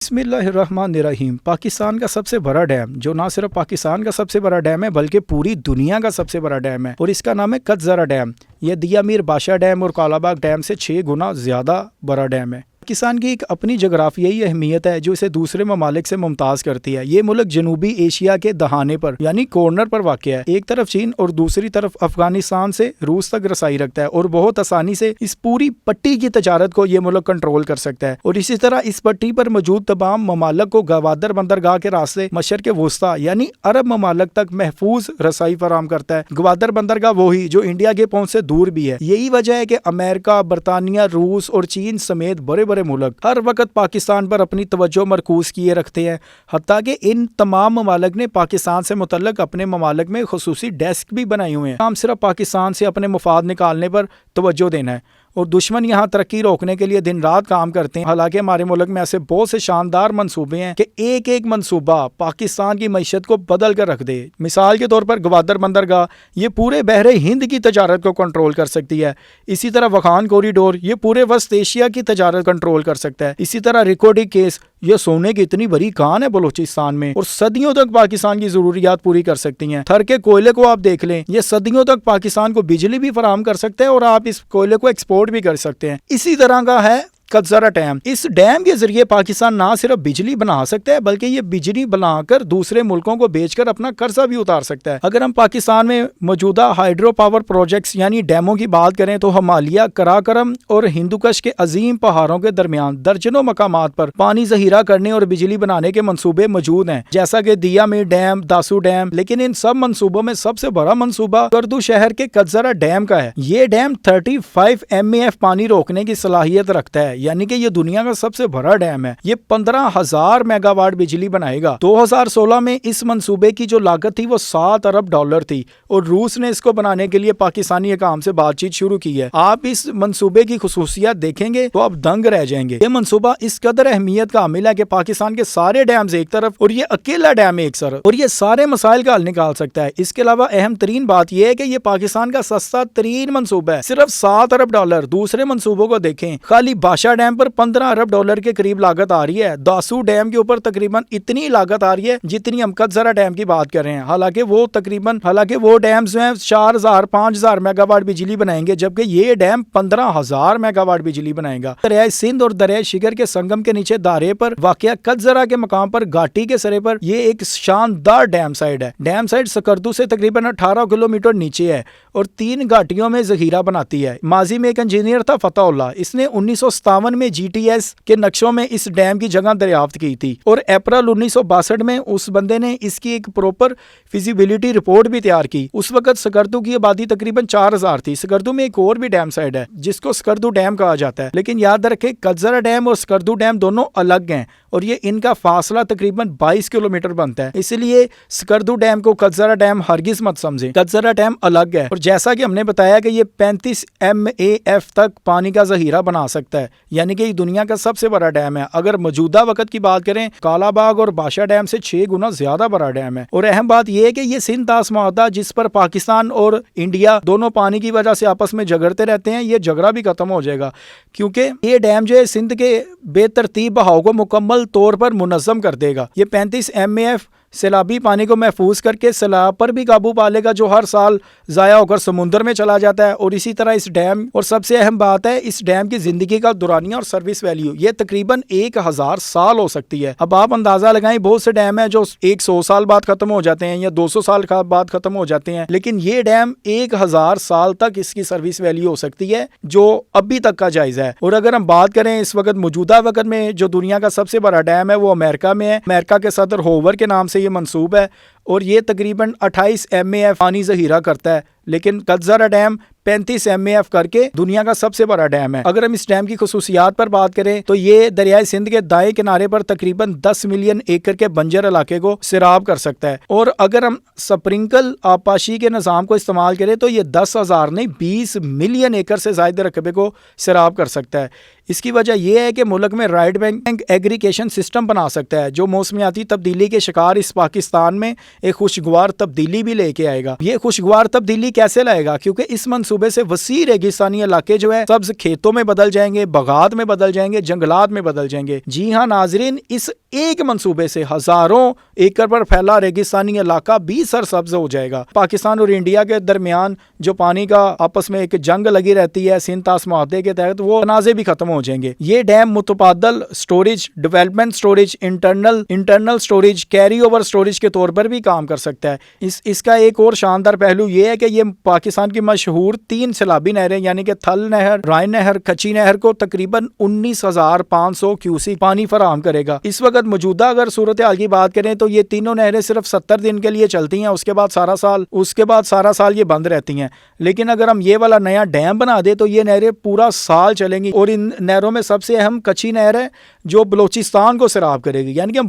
بسم اللہ الرحمن الرحیم۔ پاکستان کا سب سے بڑا ڈیم، جو نہ صرف پاکستان کا سب سے بڑا ڈیم ہے بلکہ پوری دنیا کا سب سے بڑا ڈیم ہے، اور اس کا نام ہے کچزرہ ڈیم۔ یہ دیا میر بادشاہ ڈیم اور کالا باغ ڈیم سے 6 گنا زیادہ بڑا ڈیم ہے۔ پاکستان کی ایک اپنی جغرافیائی اہمیت ہے جو اسے دوسرے ممالک سے ممتاز کرتی ہے۔ یہ ملک جنوبی ایشیا کے دہانے پر یعنی کارنر پر واقع ہے۔ ایک طرف چین اور دوسری طرف افغانستان سے روس تک رسائی رکھتا ہے، اور بہت آسانی سے اس پوری پٹی کی تجارت کو یہ ملک کنٹرول کر سکتا ہے۔ اور اسی طرح اس پٹی پر موجود تمام ممالک کو گوادر بندرگاہ کے راستے مشرق وسطی یعنی عرب ممالک تک محفوظ رسائی فراہم کرتا ہے۔ گوادر بندرگاہ وہی جو انڈیا کے پہنچ سے دور بھی ہے۔ یہی وجہ ہے کہ امریکہ، برطانیہ، روس اور چین سمیت بڑے بڑے ملک ہر وقت پاکستان پر اپنی توجہ مرکوز کیے رکھتے ہیں، حتیٰ کہ ان تمام ممالک نے پاکستان سے متعلق اپنے ممالک میں خصوصی ڈیسک بھی بنائے ہوئے ہیں۔ ہم صرف پاکستان سے اپنے مفاد نکالنے پر توجہ دینا ہے، اور دشمن یہاں ترقی روکنے کے لیے دن رات کام کرتے ہیں۔ حالانکہ ہمارے ملک میں ایسے بہت سے شاندار منصوبے ہیں کہ ایک ایک منصوبہ پاکستان کی معیشت کو بدل کر رکھ دے۔ مثال کے طور پر گوادر بندرگاہ یہ پورے بحر ہند کی تجارت کو کنٹرول کر سکتی ہے۔ اسی طرح وخان کوریڈور یہ پورے وسط ایشیا کی تجارت کنٹرول کر سکتا ہے۔ اسی طرح ریکوڈی کیس یہ سونے کی اتنی بڑی کان ہے بلوچستان میں، اور صدیوں تک پاکستان کی ضروریات پوری کر سکتی ہیں۔ تھر کے کوئلے کو آپ دیکھ لیں، یہ صدیوں تک پاکستان کو بجلی بھی فراہم کر سکتے ہیں، اور آپ اس کوئلے کو ایکسپورٹ بھی کر سکتے ہیں۔ اسی طرح کا ہے کچزرہ ڈیم۔ اس ڈیم کے ذریعے پاکستان نہ صرف بجلی بنا سکتا ہے بلکہ یہ بجلی بنا کر دوسرے ملکوں کو بیچ کر اپنا قرضہ بھی اتار سکتا ہے۔ اگر ہم پاکستان میں موجودہ ہائیڈرو پاور پروجیکٹس یعنی ڈیموں کی بات کریں تو ہمالیہ، کراکرم اور ہندوکش کے عظیم پہاڑوں کے درمیان درجنوں مقامات پر پانی ذخیرہ کرنے اور بجلی بنانے کے منصوبے موجود ہیں، جیسا کہ دیا میر ڈیم، داسو ڈیم۔ لیکن ان سب منصوبوں میں سب سے بڑا منصوبہ سکردو شہر کے کچزرہ ڈیم کا ہے۔ یہ ڈیم 35 MAF پانی روکنے کی صلاحیت رکھتا ہے، یعنی کہ یہ دنیا کا سب سے بڑا ڈیم ہے۔ یہ 15,000 میگا واٹ بجلی بنائے گا۔ 2016 میں اس منصوبے کی جو لاگت تھی وہ $7 ارب تھی، اور روس نے اس کو بنانے کے لیے پاکستانی حکام سے بات چیت شروع کی ہے۔ آپ اس منصوبے کی خصوصیات دیکھیں گے تو آپ دنگ رہ جائیں گے۔ یہ منصوبہ اس قدر اہمیت کا حامل ہے کہ پاکستان کے سارے ڈیمز ایک طرف اور یہ اکیلا ڈیم ایک طرف، اور یہ سارے مسائل کا حل نکال سکتا ہے۔ اس کے علاوہ اہم ترین بات یہ ہے کہ یہ پاکستان کا سستا ترین منصوبہ ہے، صرف $7 ارب۔ دوسرے منصوبوں کو دیکھیں، خالی بادشاہ ڈیم پر $15 ارب کے قریب لاگت آ رہی ہے۔ داسو ڈیم کے اوپر تقریباً اتنی لاگت آ رہی ہے جتنی ہم کچزرہ ڈیم کی بات کر رہے ہیں۔ حالانکہ وہ ڈیمز میں 4,000 5,000 میگا واٹ بجلی بنائیں گے، جبکہ یہ ڈیم 15,000 میگا واٹ بجلی بنائے گا۔ دریائے سندھ اور دریائے شگر کے سنگم کے نیچے دارے پر واقع کچزرہ کے مقام پر گھاٹی کے سرے پر یہ ایک شاندار ڈیم سائٹ ہے۔ ڈیم سائٹ سکردو سے تقریباً 18 کلومیٹر نیچے ہے اور 3 گھاٹیوں میں ذخیرہ بناتی ہے۔ ماضی میں ایک انجینئر تھا فتح اللہ، اس نے 1957 میں GTS کے نقشوں میں اس ڈیم کی جگہ دریافت کی تھی، اور اپریل 1962 میں اس بندے نے اس کی ایک پروپر فیزیبلٹی رپورٹ بھی تیار کی۔ اس وقت سکردو کی آبادی تقریباً 4,000 تھی۔ سکردو میں ایک اور بھی ڈیم سائٹ ہے جس کو سکردو ڈیم کہا جاتا ہے، لیکن یاد رکھیں کچزرہ ڈیم اور سکردو ڈیم دونوں الگ ہیں، اور یہ ان کا فاصلہ تقریباً 22 کلومیٹر بنتا ہے۔ اس لیے سکردو ڈیم کو کچزرہ ڈیم ہرگز مت سمجھیں، کچزرہ ڈیم الگ ہے۔ اور جیسا کہ ہم نے بتایا کہ یہ 35 MAF تک پانی کا ذخیرہ بنا سکتا ہے، یعنی کہ یہ دنیا کا سب سے بڑا ڈیم ہے۔ اگر موجودہ وقت کی بات کریں، کالا باغ اور بادشاہ ڈیم سے 6 گنا زیادہ بڑا ڈیم ہے۔ اور اہم بات یہ ہے کہ یہ سندھ طاس معاہدہ جس پر پاکستان اور انڈیا دونوں پانی کی وجہ سے آپس میں جھگڑتے رہتے ہیں، یہ جھگڑا بھی ختم ہو جائے گا، کیونکہ یہ ڈیم جو ہے سندھ کے بے ترتیب بہاؤ کو مکمل طور پر منظم کر دے گا۔ یہ 35 MAF سیلابی پانی کو محفوظ کر کے سیلاب پر بھی قابو پا لے گا جو ہر سال ضائع ہو کر سمندر میں چلا جاتا ہے۔ اور اسی طرح اس ڈیم، اور سب سے اہم بات ہے، اس ڈیم کی زندگی کا دورانیہ اور سروس ویلیو یہ تقریباً 1,000 سال ہو سکتی ہے۔ اب آپ اندازہ لگائیں، بہت سے ڈیم ہیں جو 100 سال بعد ختم ہو جاتے ہیں یا 200 سال بعد ختم ہو جاتے ہیں، لیکن یہ ڈیم 1,000 سال تک اس کی سروس ویلیو ہو سکتی ہے، جو ابھی تک کا جائزہ ہے۔ اور اگر ہم بات کریں اس وقت موجودہ وقت میں جو دنیا کا سب سے بڑا ڈیم ہے وہ امریکہ میں ہے۔ امریکہ کے صدر ہوور کے نام سے یہ منصوب ہے، اور یہ تقریباً 28 MAF پانی ذخیرہ کرتا ہے، لیکن کچزرہ ڈیم 35 MAF کر کے دنیا کا سب سے بڑا ڈیم ہے۔ اگر ہم اس ڈیم کی خصوصیات پر بات کریں تو یہ دریائے سندھ کے دائیں کنارے پر تقریباً 10 ملین ایکڑ کے بنجر علاقے کو سیراب کر سکتا ہے، اور اگر ہم سپرنکل آبپاشی کے نظام کو استعمال کریں تو یہ 10,000 نہیں 20 ملین ایکڑ سے زائد رقبے کو سیراب کر سکتا ہے۔ اس کی وجہ یہ ہے کہ ملک میں رائٹ بینک ایگریگیشن سسٹم بنا سکتا ہے جو موسمیاتی تبدیلی کے شکار اس پاکستان میں ایک خوشگوار تبدیلی بھی لے کے آئے گا۔ یہ خوشگوار تبدیلی کیسے لائے گا؟ کیونکہ اس منصوبے سے وسیع ریگستانی علاقے جو ہے سبز کھیتوں میں بدل جائیں گے، باغات میں بدل جائیں گے، جنگلات میں بدل جائیں گے۔ جی ہاں ناظرین، اس ایک منصوبے سے ہزاروں ایکڑ پر پھیلا ریگستانی علاقہ بھی سرسبز ہو جائے گا۔ پاکستان اور انڈیا کے درمیان جو پانی کا آپس میں ایک جنگ لگی رہتی ہے سندھ طاس معاہدے کے تحت، وہ تنازع بھی ختم ہو جائیں گے۔ یہ ڈیم متبادل storage, development storage, internal storage, carry over storage کے طور پر بھی کام کر سکتا ہے۔ اس کا ایک اور شاندار پہلو یہ ہے کہ یہ پاکستان کی مشہور 3 سیلابی نہریں یعنی کہ تھل نہر، رائن نہر، کچی نہر کو تقریباً 19,500 کیوسیک پانی فراہم کرے گا۔ اس وقت موجودہ اگر صورتحال کی بات کریں تو یہ تینوں نہریں صرف 70 دن کے لیے چلتی ہیں، اس کے بعد سارا سال یہ بند رہتی ہیں۔ لیکن اگر ہم یہ والا نیا ڈیم بنا دیں تو یہ نہریں پورا سال چلیں گی، اور ان نہروں میں سب سے اہم کچی نہر ہے جو بلوچستان کو سیراب کرے گی، یعنی کہ ہم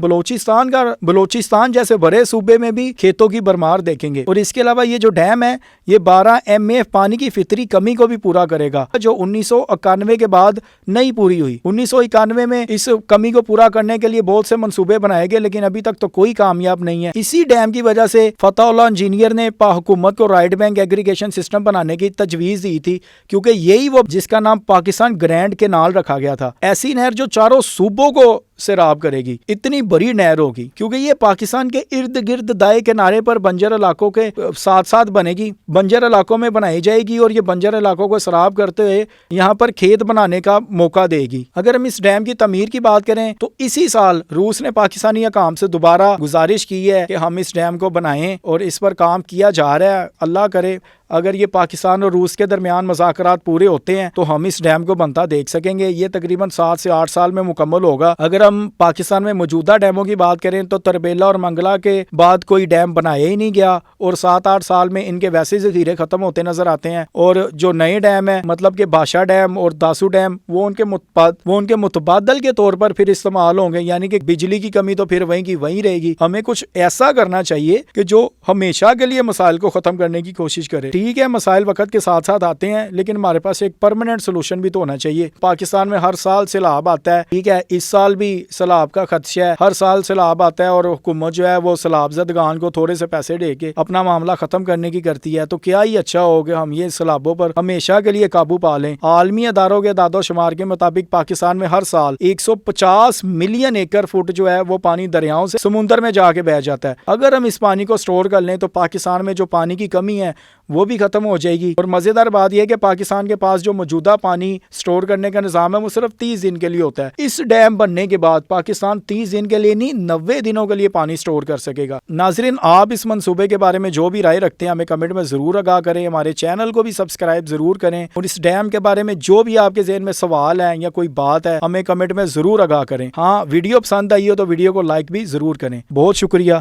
بلوچستان جیسے بڑے صوبے میں بھی کھیتوں کی بھرمار دیکھیں گے۔ اور اس کے علاوہ یہ جو ڈیم ہے یہ 12 MAF پانی کی فطری کمی کو بھی پورا کرے گا جو 1991 کے بعد نہیں پوری ہوئی۔ 1991 میں اس کمی کو پورا کرنے کے لیے بہت سے منصوبے بنائے گئے لیکن ابھی تک تو کوئی کامیاب نہیں ہے۔ اسی ڈیم کی وجہ سے فتح اللہ انجینئر نے حکومت کو رائٹ بینک ایگریگیشن سسٹم بنانے کی تجویز دی تھی، کیونکہ یہی وہ جس کا نام پاکستان گرینڈ کینال رکھا گیا تھا۔ ایسی نہر جو چاروں صوبوں کو سیراب کرے گی، اتنی بڑی نہر ہوگی، کیونکہ یہ پاکستان کے ارد گرد دائیں کنارے پر بنجر علاقوں کے ساتھ بنے گی، بنجر علاقوں میں بنائی جائے گی، اور یہ بنجر علاقوں کو سیراب کرتے ہوئے یہاں پر کھیت بنانے کا موقع دے گی۔ اگر ہم اس ڈیم کی تعمیر کی بات کریں تو اسی سال روس نے پاکستانی حکام سے دوبارہ گزارش کی ہے کہ ہم اس ڈیم کو بنائیں، اور اس پر کام کیا جا رہا ہے۔ اللہ کرے اگر یہ پاکستان اور روس کے درمیان مذاکرات پورے ہوتے ہیں تو ہم اس ڈیم کو بنتا دیکھ سکیں گے۔ یہ تقریباً 7 سے 8 سال میں مکمل ہوگا۔ اگر ہم پاکستان میں موجودہ ڈیموں کی بات کریں تو تربیلا اور منگلا کے بعد کوئی ڈیم بنایا ہی نہیں گیا، اور 7-8 سال میں ان کے ویسے ذخیرے ختم ہوتے نظر آتے ہیں، اور جو نئے ڈیم ہیں مطلب کہ بادشاہ ڈیم اور داسو ڈیم وہ ان کے متبادل کے طور پر پھر استعمال ہوں گے، یعنی کہ بجلی کی کمی تو پھر وہیں کی وہیں رہے گی۔ ہمیں کچھ ایسا کرنا چاہیے کہ جو ہمیشہ کے لیے مسائل کو ختم کرنے کی کوشش کرے۔ ٹھیک ہے مسائل وقت کے ساتھ آتے ہیں لیکن ہمارے پاس ایک پرماننٹ سولوشن بھی تو ہونا چاہیے۔ پاکستان میں ہر سال سیلاب آتا ہے، ٹھیک ہے، اس سال بھی سیلاب کا خدشہ ہے، ہر سال سیلاب آتا ہے اور حکومت جو ہے وہ سیلاب زدگان کو تھوڑے سے پیسے دے کے اپنا معاملہ ختم کرنے کی کرتی ہے۔ تو کیا ہی اچھا ہو کہ ہم یہ سیلابوں پر ہمیشہ کے لیے قابو پا لیں۔ عالمی اداروں کے اعداد و شمار کے مطابق پاکستان میں ہر سال 150 ملین ایکڑ فٹ جو ہے وہ پانی دریاؤں سے سمندر میں جا کے بہ جاتا ہے۔ اگر ہم اس پانی کو سٹور کر لیں تو پاکستان میں جو پانی کی کمی ہے وہ بھی ختم ہو جائے گی۔ اور مزیدار بات یہ ہے کہ پاکستان کے پاس جو موجودہ پانی سٹور کرنے کا نظام ہے وہ صرف 30 دن کے لیے ہوتا ہے۔ اس ڈیم بننے کے بعد پاکستان 30 دن کے لیے نہیں 90 دنوں کے لیے پانی سٹور کر سکے گا۔ ناظرین، آپ اس منصوبے کے بارے میں جو بھی رائے رکھتے ہیں ہمیں کمنٹ میں ضرور آگاہ کریں، ہمارے چینل کو بھی سبسکرائب ضرور کریں، اور اس ڈیم کے بارے میں جو بھی آپ کے ذہن میں سوال ہے یا کوئی بات ہے ہمیں کمنٹ میں ضرور آگاہ کریں۔ ہاں، ویڈیو پسند آئی ہو تو ویڈیو کو لائک بھی ضرور کریں۔ بہت شکریہ۔